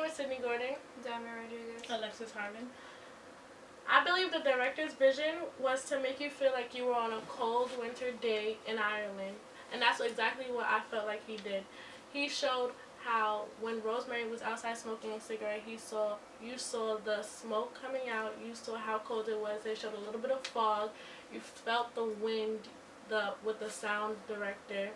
name is Sydney Gordon. Diamond Rodriguez. Alexis Harden. I believe the director's vision was to make you feel like you were on a cold winter day in Ireland. And that's exactly what I felt like he did. He showed how when Rosemary was outside smoking a cigarette, you saw the smoke coming out, you saw how cold it was. They showed a little bit of fog. You felt the wind with the sound director.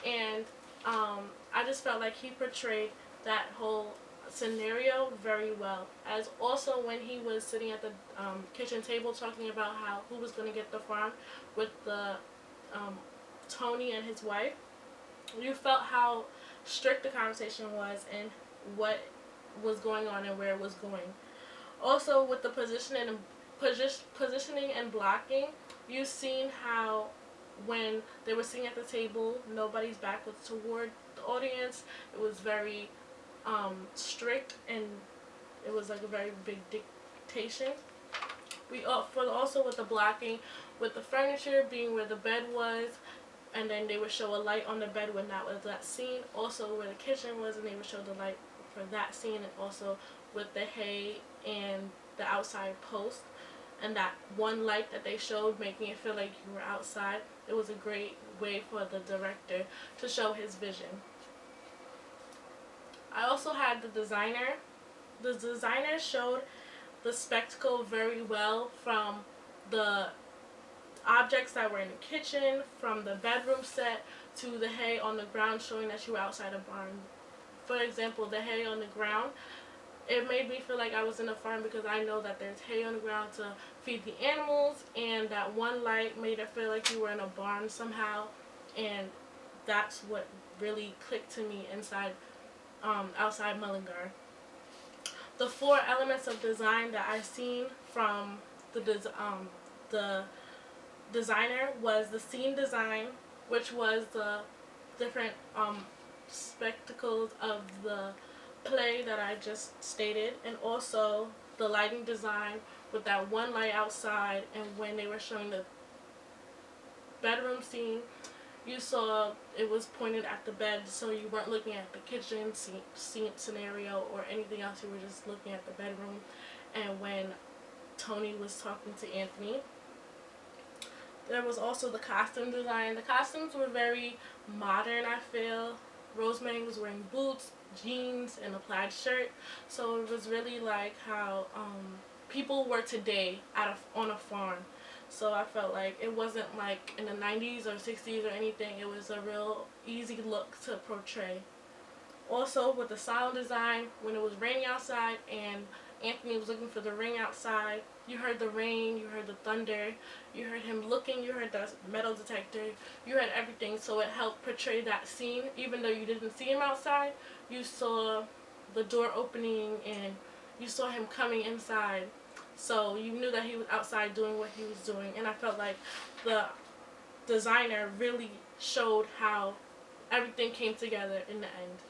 And I just felt like he portrayed that whole scenario very well. As also when he was sitting at the kitchen table talking about how who was going to get the farm with the Tony and his wife, you felt how strict the conversation was and what was going on and where it was going. Also with the positioning and blocking, you've seen how when they were sitting at the table, nobody's back was toward the audience. It was very strict, and it was like a very big dictation. We also with the blocking, with the furniture being where the bed was, and then they would show a light on the bed when that was that scene. Also where the kitchen was, and they would show the light for that scene, and also with the hay and the outside post, and that one light that they showed, making it feel like you were outside. It was a great way for the director to show his vision. I also had the designer. The designer showed the spectacle very well, from the objects that were in the kitchen, from the bedroom set to the hay on the ground, showing that you were outside a barn. For example, the hay on the ground, it made me feel like I was in a farm because I know that there's hay on the ground to feed the animals, and that one light made it feel like you were in a barn somehow, and that's what really clicked to me outside Mullingar. The 4 elements of design that I seen from the designer was the scene design, which was the different spectacles of the play that I just stated, and also the lighting design with that one light outside. And when they were showing the bedroom scene, you saw it was pointed at the bed, so you weren't looking at the kitchen scene scenario or anything else. You were just looking at the bedroom. And when Tony was talking to Anthony, there was also the costume design. The costumes were very modern, I feel. Rosemary was wearing boots, jeans, and a plaid shirt, so it was really like how people were today on a farm. So I felt like it wasn't like in the 90s or 60s or anything. It was a real easy look to portray. Also with the sound design, when it was raining outside and Anthony was looking for the ring outside, you heard the rain, you heard the thunder, you heard him looking, you heard the metal detector, you heard everything. So it helped portray that scene. Even though you didn't see him outside, you saw the door opening and you saw him coming inside. So you knew that he was outside doing what he was doing. And I felt like the designer really showed how everything came together in the end.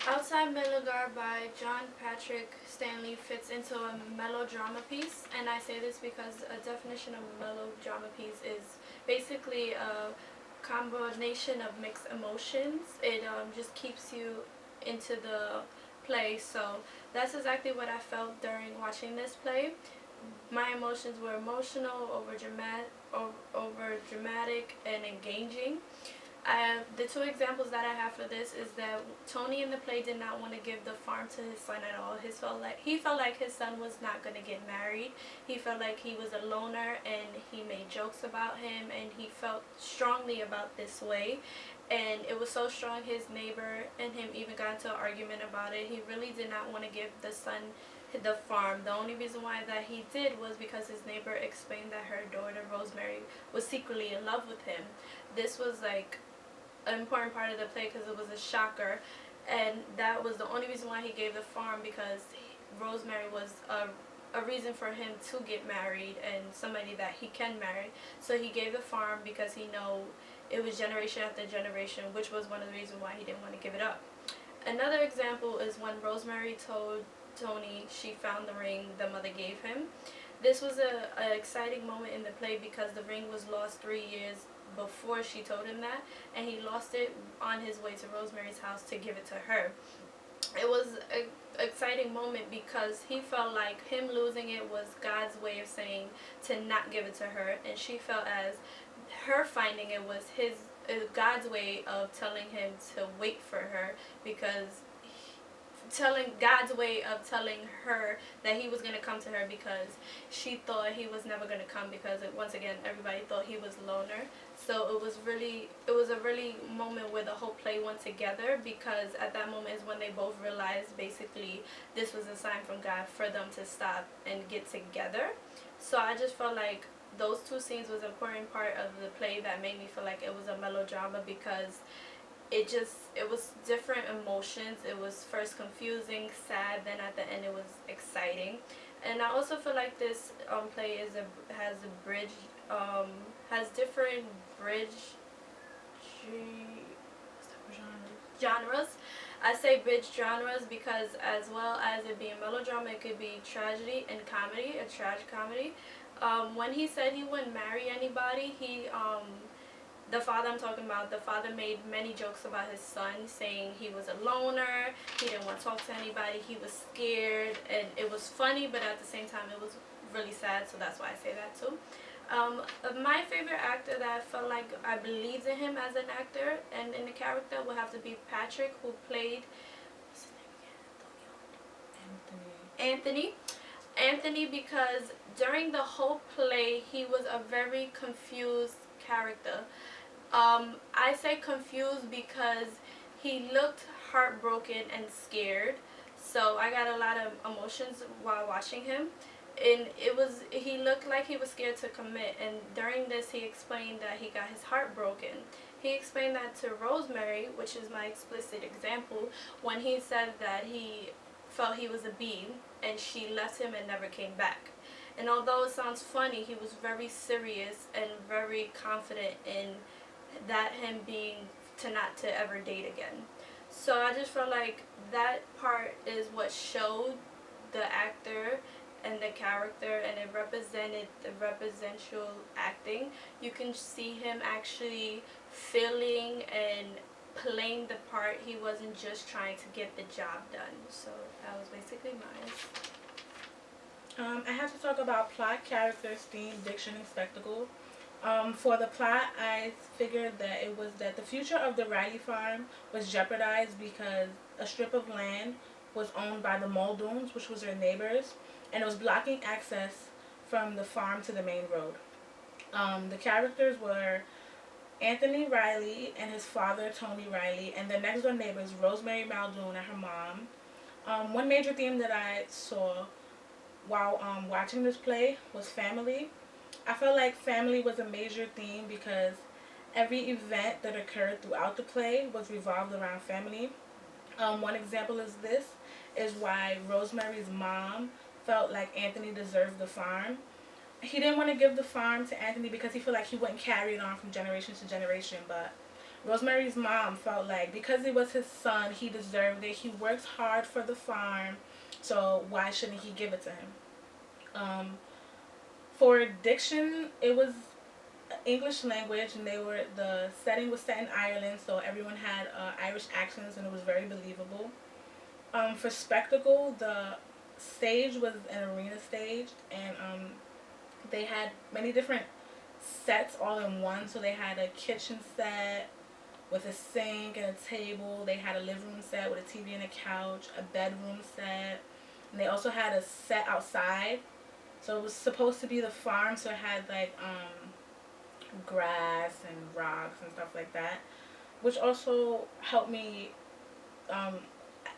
Outside Mullingar by John Patrick Stanley fits into a melodrama piece, and I say this because a definition of a melodrama piece is basically a combination of mixed emotions. It just keeps you into the play, so that's exactly what I felt during watching this play. My emotions were emotional, over dramatic, and engaging. The 2 examples that I have for this is that Tony in the play did not want to give the farm to his son at all. He felt like his son was not going to get married. He felt like he was a loner, and he made jokes about him, and he felt strongly about this way. And it was so strong, his neighbor and him even got into an argument about it. He really did not want to give the son the farm. The only reason why that he did was because his neighbor explained that her daughter Rosemary was secretly in love with him. This was like an important part of the play because it was a shocker, and that was the only reason why he gave the farm, because Rosemary was a reason for him to get married and somebody that he can marry. So he gave the farm because he know it was generation after generation, which was one of the reasons why he didn't want to give it up. Another example is when Rosemary told Tony she found the ring the mother gave him. This was an exciting moment in the play because the ring was lost 3 years before she told him that, and he lost it on his way to Rosemary's house to give it to her. It was an exciting moment because he felt like him losing it was God's way of saying to not give it to her, and she felt as her finding it was his God's way of telling him to wait for her, because telling God's way of telling her that he was going to come to her, because she thought he was never going to come, because once again everybody thought he was loner. So it was a really moment where the whole play went together, because at that moment is when they both realized basically this was a sign from God for them to stop and get together. So I just felt like those two scenes was an important part of the play that made me feel like it was a melodrama, because it was different emotions. It was first confusing, sad, then at the end it was exciting. And I also feel like this play has a bridge, has different bridge genres. I say bridge genres because, as well as it being melodrama, it could be tragedy and comedy, a tragic comedy. When he said he wouldn't marry anybody, the father I'm talking about, the father made many jokes about his son, saying he was a loner, he didn't want to talk to anybody, he was scared, and it was funny, but at the same time it was really sad, so that's why I say that too. My favorite actor that I felt like I believed in him as an actor and in the character would have to be Patrick, who played, what's his name again? Anthony, because during the whole play he was a very confused character. I say confused because he looked heartbroken and scared, so I got a lot of emotions while watching him. And he looked like he was scared to commit, and during this he explained that he got his heart broken. He explained that to Rosemary, which is my explicit example, when he said that he felt he was a bee and she left him and never came back. And although it sounds funny, he was very serious and very confident in that him being to not to ever date again. So I just felt like that part is what showed the actor and the character, and it represented the representational acting. You can see him actually feeling and playing the part. He wasn't just trying to get the job done. So that was basically mine. I have to talk about plot, characters, theme, diction, and spectacle. For the plot, I figured that it was that the future of the Riley farm was jeopardized because a strip of land was owned by the Muldoons, which was their neighbors, and it was blocking access from the farm to the main road. The characters were Anthony Riley and his father, Tony Riley, and their next door neighbors, Rosemary Muldoon and her mom. One major theme that I saw while watching this play was family. I felt like family was a major theme because every event that occurred throughout the play was revolved around family. One example is why Rosemary's mom felt like Anthony deserved the farm. He didn't want to give the farm to Anthony because he felt like he wouldn't carry it on from generation to generation, but Rosemary's mom felt like because it was his son, he deserved it. He works hard for the farm, so why shouldn't he give it to him? For diction, it was English language, and the setting was set in Ireland, so everyone had Irish accents, and it was very believable. For spectacle, the stage was an arena stage, and they had many different sets all in one. So they had a kitchen set with a sink and a table. They had a living room set with a TV and a couch, a bedroom set, and they also had a set outside. So it was supposed to be the farm, so it had like grass and rocks and stuff like that, which also helped me.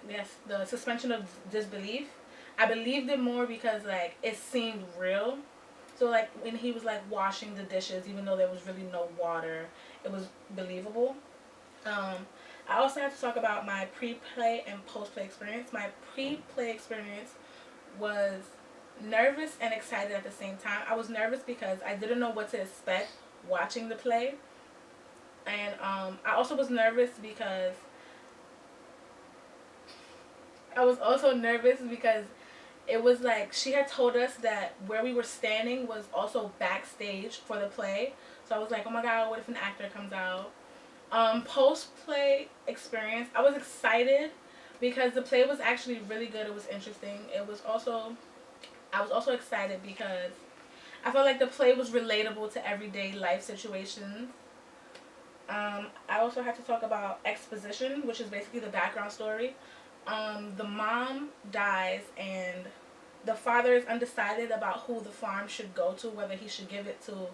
Yes, the suspension of disbelief. I believed it more because like it seemed real. So like when he was like washing the dishes, even though there was really no water, it was believable. I also have to talk about my pre-play and post-play experience. My pre-play experience was nervous and excited at the same time. I was nervous because I didn't know what to expect watching the play, and I also was nervous because it was like she had told us that where we were standing was also backstage for the play. So I was like, oh my god, what if an actor comes out? Post-play experience, I was excited because the play was actually really good. It was interesting. I was also excited because I felt like the play was relatable to everyday life situations. I also had to talk about exposition, which is basically the background story. The mom dies, and the father is undecided about who the farm should go to, whether he should give it to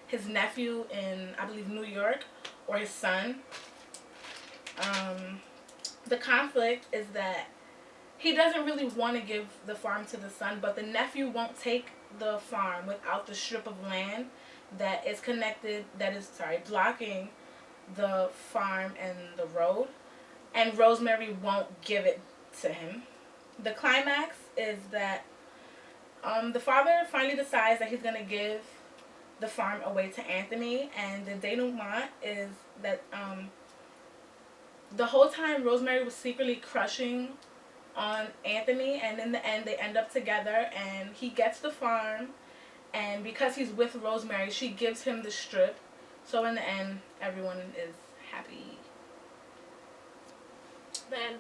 his nephew in, I believe, New York, or his son. Um, the conflict is that he doesn't really want to give the farm to the son, but the nephew won't take the farm without the strip of land that is blocking the farm and the road, and Rosemary won't give it to him. The climax is that the father finally decides that he's gonna give the farm away to Anthony, and the denouement is that the whole time Rosemary was secretly crushing on Anthony, and in the end they end up together, and he gets the farm, and because he's with Rosemary, she gives him the strip. So in the end, everyone is happy. Then